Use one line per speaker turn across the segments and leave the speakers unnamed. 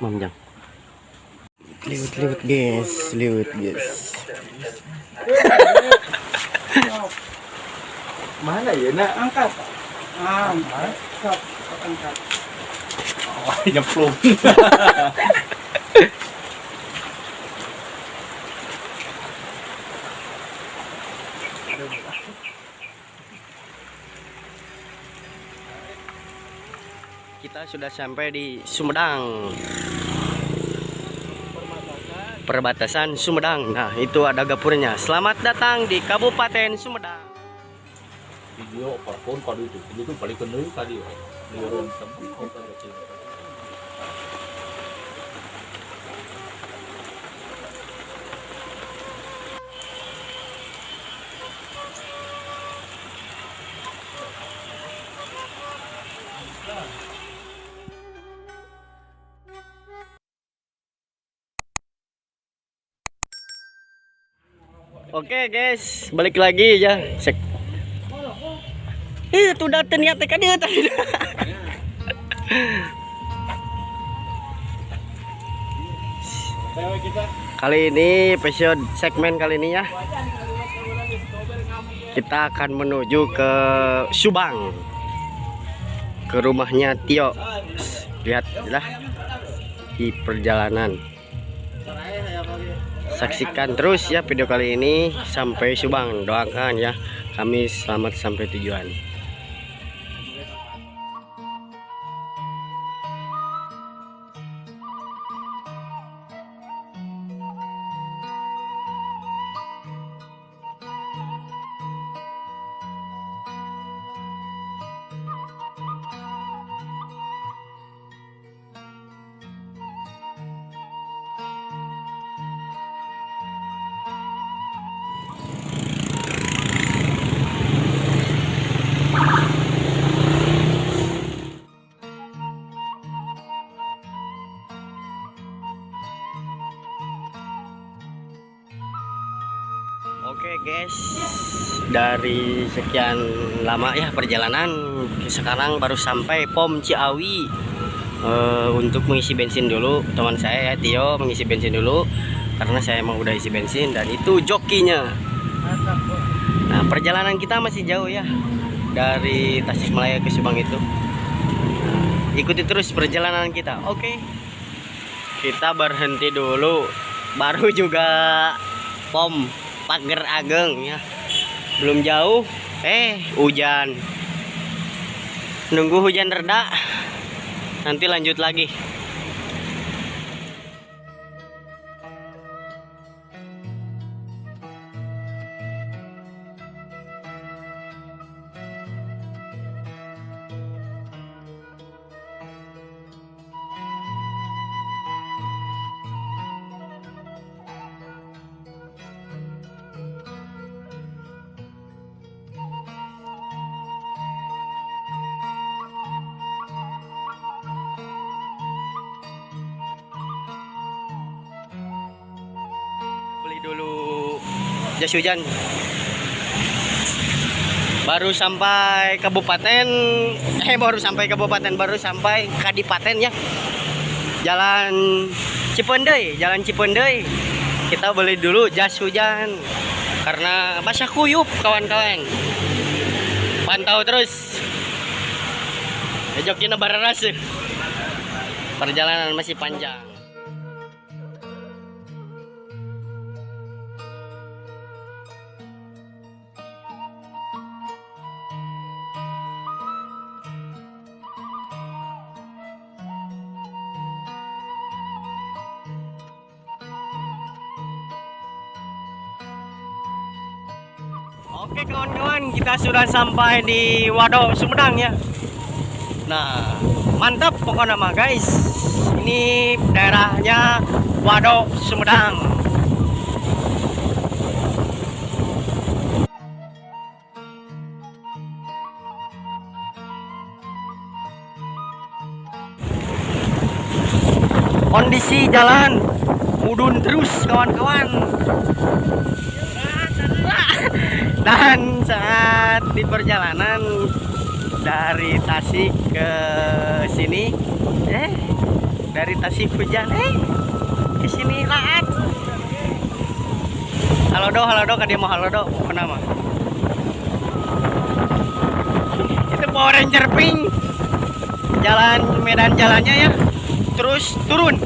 Mamjang. Liwat guys, liwat guys.
Mana ya? Nah, angkat. Angkat. Angkat. Oh, nyemplung.
Kita sudah sampai di Sumedang. Perbatasan Sumedang. Nah, itu ada gapurnya. Selamat datang di Kabupaten Sumedang.
Video apapun kalau itu balik ke dulu tadi. Liuran tempat kota kecil.
Oke guys, balik lagi ya. Itu datang ya tadi tadi. Kali ini episode segmen kali ini ya. Kita akan menuju ke Subang. Ke rumahnya Tio. Lihatlah di perjalanan. Saksikan terus ya video kali ini sampai Subang. Doakan ya kami selamat sampai tujuan. Oke guys, dari sekian lama ya perjalanan, sekarang baru sampai Pom Ciawi untuk mengisi bensin dulu. Teman saya ya Tio mengisi bensin dulu karena saya emang udah isi bensin dan itu jokinya. Nah, perjalanan kita masih jauh ya dari Tasikmalaya ke Subang itu. Ikuti terus perjalanan kita. Oke. Kita berhenti dulu, baru juga Pom Pager Ageng ya. Belum jauh hujan. Nunggu hujan reda, nanti lanjut lagi. Dulu jas hujan. Baru sampai kabupaten baru sampai kadipaten ya. Jalan Cipendei. Kita beli dulu jas hujan karena basah kuyup kawan-kawan. Pantau terus. Jokina bararas. Perjalanan masih panjang. Oke kawan-kawan, kita sudah sampai di Waduk Sumedang ya. Nah, mantap pokoknya mah guys. Ini daerahnya Waduk Sumedang. Kondisi jalan mudun terus kawan-kawan. Dan saat di perjalanan dari Tasik ke sini. Dari Tasik hujan. Ke sini laat. Halo do, dia mau halo do. Kenapa? Itu Power Ranger pink. Jalan medan jalannya ya. Terus turun.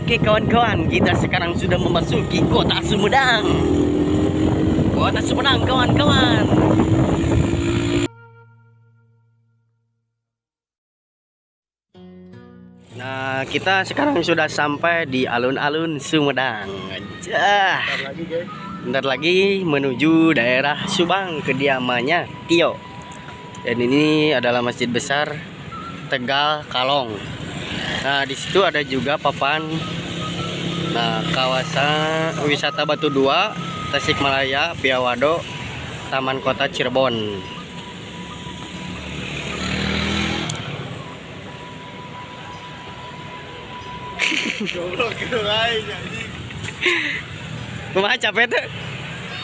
Oke kawan-kawan, kita sekarang sudah memasuki kota Sumedang. Kota Sumedang kawan-kawan. Nah, kita sekarang sudah sampai di alun-alun Sumedang. Bentar lagi menuju daerah Subang, kediamannya Tio. Dan ini adalah masjid besar Tegal Kalong. Nah, di situ ada juga papan. Nah, kawasan wisata Batu Dua, Tasikmalaya, Piawado, Taman Kota Cirebon. Kumaha capek tuh?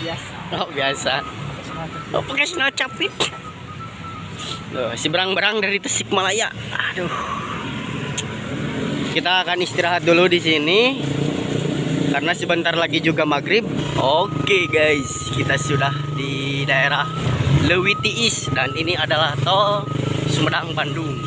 Biasa.
Oh, biasa. Oh, pakai sandal capit. Loh, si berang-berang dari Tasikmalaya. Aduh. Kita akan istirahat dulu di sini karena sebentar lagi juga maghrib. Oke guys, kita sudah di daerah Lewitiis dan ini adalah tol Sumedang Bandung.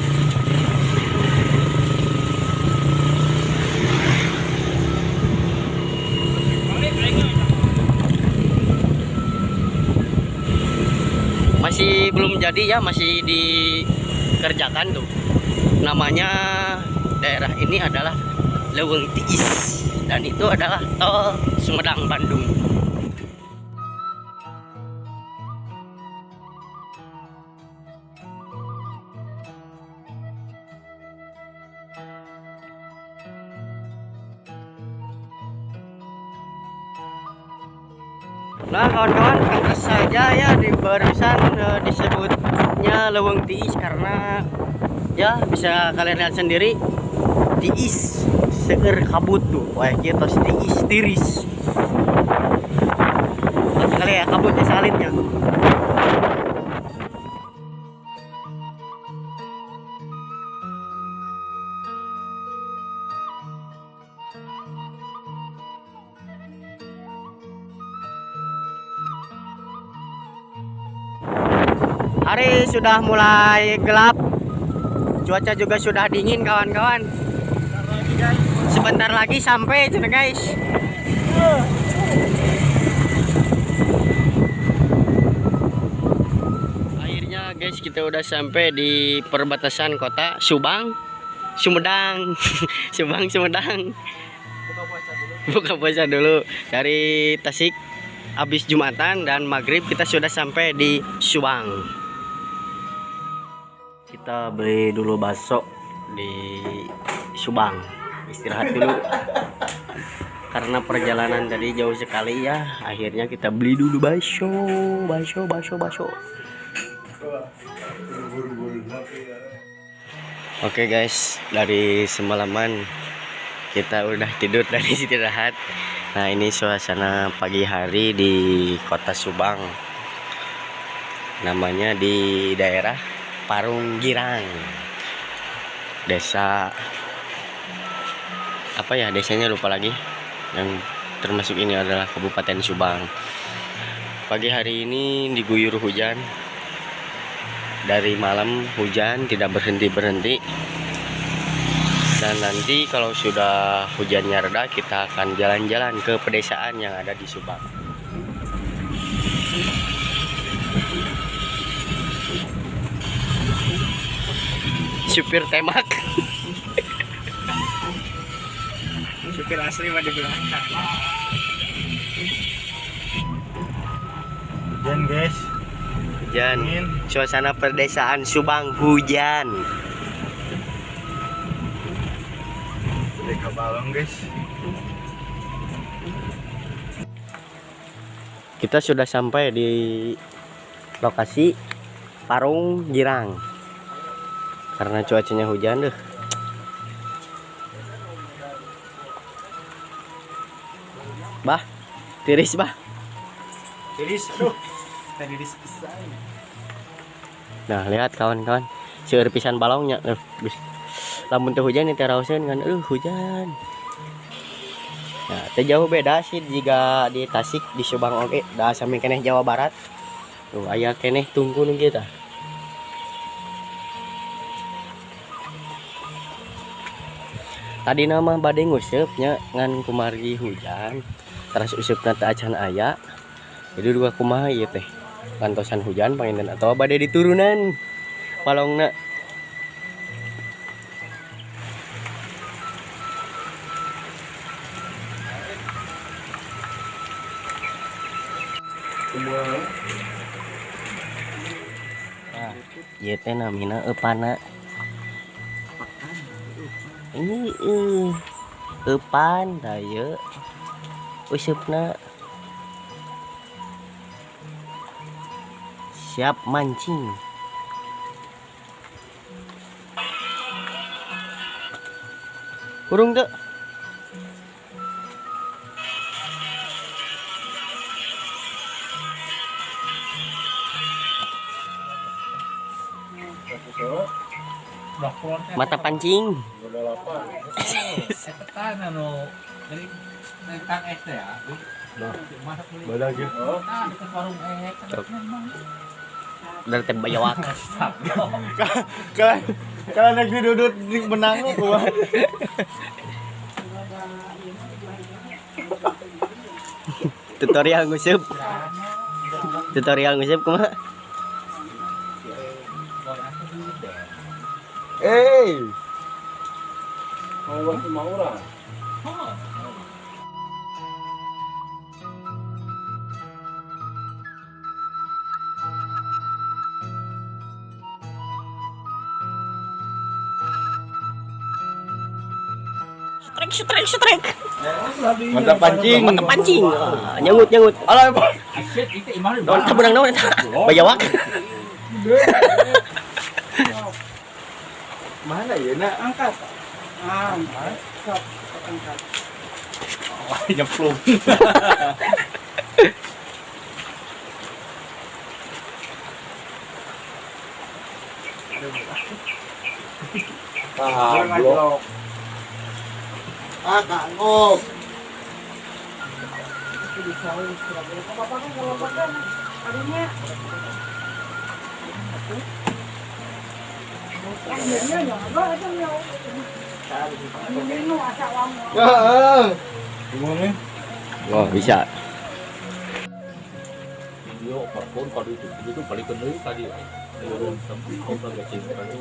Masih belum jadi ya, masih dikerjakan tuh. Namanya daerah ini adalah Lewitiis. dan itu adalah tol Sumedang Bandung. Nah kawan-kawan, pantas saja ya di barisan disebutnya Leuweung Tiis karena ya bisa kalian lihat sendiri tiis seueur kabut tuh, wah kita tiis tiris. Sekali ya kabutnya salinnya. Hari sudah mulai gelap, cuaca juga sudah dingin kawan-kawan. Sebentar lagi sampai cina guys. Akhirnya guys kita udah sampai di perbatasan kota Subang, Sumedang. Subang Sumedang. Buka puasa dulu dari Tasik. Habis Jumatan dan maghrib kita sudah sampai di Subang. Kita beli dulu bakso di Subang, istirahat dulu karena perjalanan tadi jauh sekali ya. Akhirnya kita beli dulu bakso. Oke guys, dari semalaman kita udah tidur dari istirahat. Nah ini suasana pagi hari di kota Subang, namanya di daerah Parung Girang, desa apa ya, desanya lupa lagi, yang termasuk ini adalah Kabupaten Subang. Pagi hari ini diguyur hujan, dari malam hujan tidak berhenti-berhenti, dan nanti kalau sudah hujannya reda kita akan jalan-jalan ke pedesaan yang ada di Subang. Supir temak. Supir asli mah di belakang.
Hujan guys,
Hujan. Suasana pedesaan Subang hujan.
udah ke balong guys.
Kita sudah sampai di lokasi Parung Girang. Karena cuacanya hujan deh. Bah, tiris bah.
Tiris, aduh, tadi disepisan.
Nah, lihat kawan-kawan, seueur pisan balongnya. Lamun teu hujan teh raoseun kan, hujan. Nah, teh jauh beda sih jika di Tasik di Subang oke, da sami keneh Jawa Barat. Tuh aya keneh tunggu nu kita. Tadi nama bade ngusupnya ngan kumari hujan, terus usupna teh acan aya. Jadi dua kumaha ieu teh? Kantosan hujan panginten atau bade diturunan palongna. Nah, ieu teh namina eupana. Ini eupan da ieu usupna. Siap mancing. Kurung tuh. Mata pancing.
Tekan anu dari Kang es teh ya. Masak beli.
Badak ya.
Nah, dekat warung es.
Dari teh bayawak.
Kalau naik dudut di benang gua.
Tutorial ngusup. Tutorial ngusup kumaha?
Mau orang.
Setrek.
Mantap pancing.
Mantap pancing. Ah, nyangut. Alah,
Asyik itu imah
naon kabeurang naon eta? Bayawak.
Mana ya nak angkat?
nyemplung.
Blok. Kangkung. Gimana?
Oh, bisa.
Video parfum kalau itu paling kenal tadi. Liuran tempat kita gacing tadi.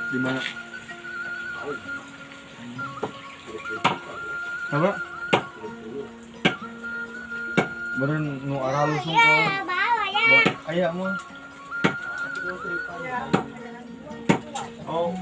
Di mana? Apa? Beren nu arah lusung ko. Aya mah. Oh.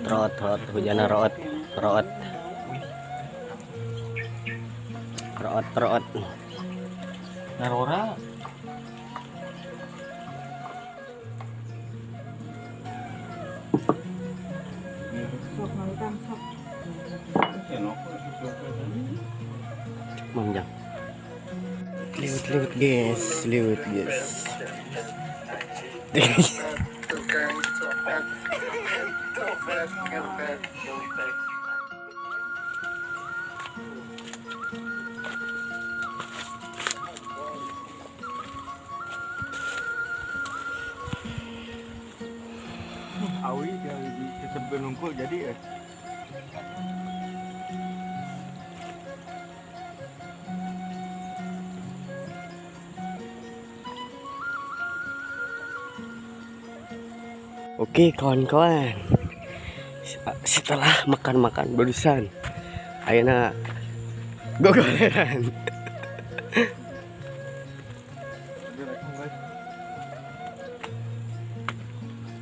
Rot, hujanna root.
Narora.
Manjang. Liwit guys.
Awi yang disebut nungkul jadi
Oke kawan-kawan, setelah makan barusan ayeuna gogoleran.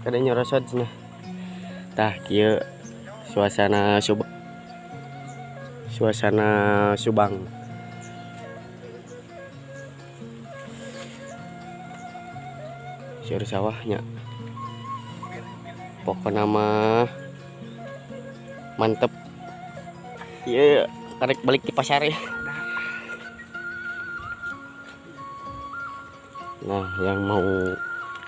Kada nyorosot cenah. Tah kieu suasana Subang. Sieur sawahnya. Pokoknya mah mantep. Iya, karek balik di pasar ya. Nah, yang mau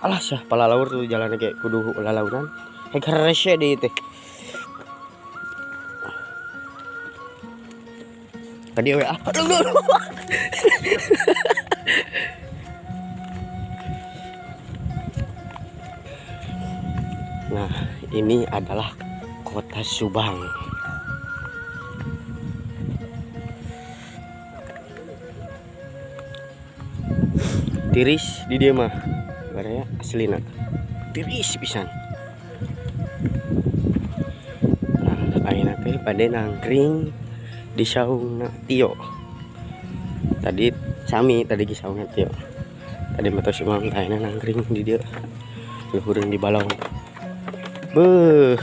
alah sah palalaur tuh jalannya kayak kudu lalaunan. Hegarese di teh. Tadi WA. Aduh. Nah, ini adalah kota Subang. Tiris di dia mah, baraya aslina. Tiris pisan. Nah, ayeuna teh bade nangkring di saungna Tio. Tadi di saungna Tio. Tadi mah Subang ayeuna nangkring di dia. Luhureun di balong. Beuh,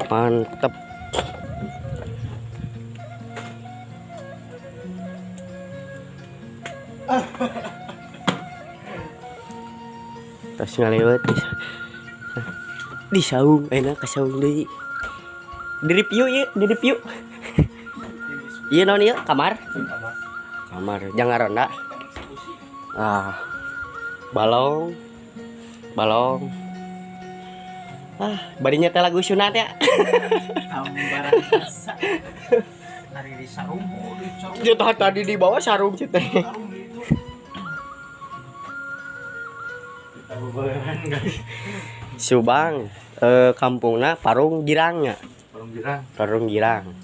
mantep. Tas ngalewat di saung, enak ke saung deui. Di review. Ieu naon ieu? Kamar, jangan ronda. Ah, balong. Badinya teh lagu sunat ya.
ambaran rasa. Hari di sarung,
Jatuh tadi di bawah sarung teh. Subang, kampungna Parung Girangnya.
girang.
Karung girang.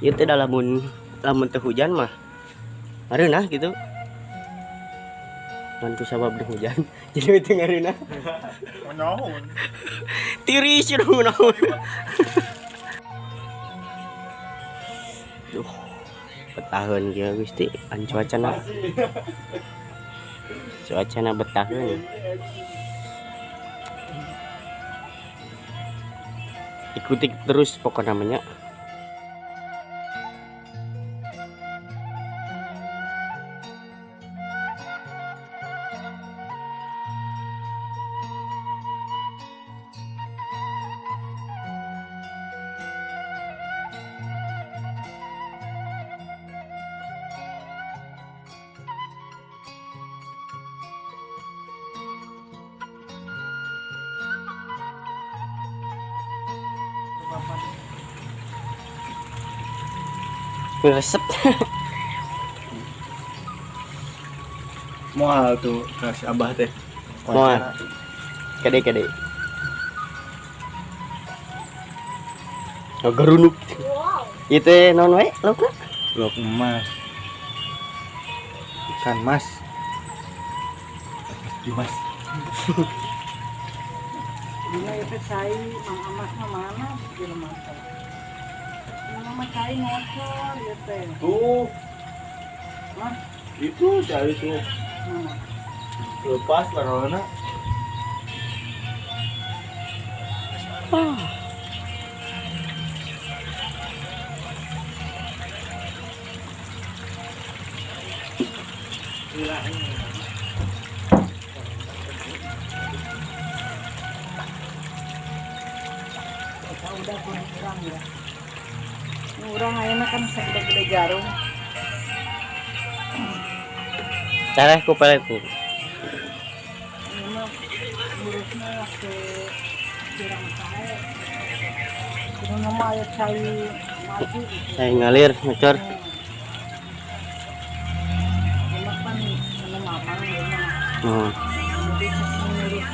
Itu dah lamun teu hujan mah. Areunah gitu. Kan ku sabab di hujan. Jadi itu ngareunah.
Naon?
Tiris dong naon. Duh. Betaheun kieu Gusti, an cuacana. Cuacana betaheun. Ikuti terus pokok namanya. Resep.
Moal tuh kasih abah teh.
Moal. Kade. Oh, gerunuk. Itu non we, lokna.
Lok emas. Ikan mas. Dimas.
Bila itu cai, mama mas mana di rumah saya. Mama cai ngocor ya teh.
Tuh,
Hah?
itu cari tuh.
Mana?
Lepas karena
Kita udah kurang ya. Ini orang ayeuna kan segede jarum.
Cara ku peleku.
Ini mah urusnya ke jirang saya. Kita nama ya cai maju.
Saya ngalir ngecor.
Cuma kan sama mama ya mah.
Hmm.
Jadi ngurus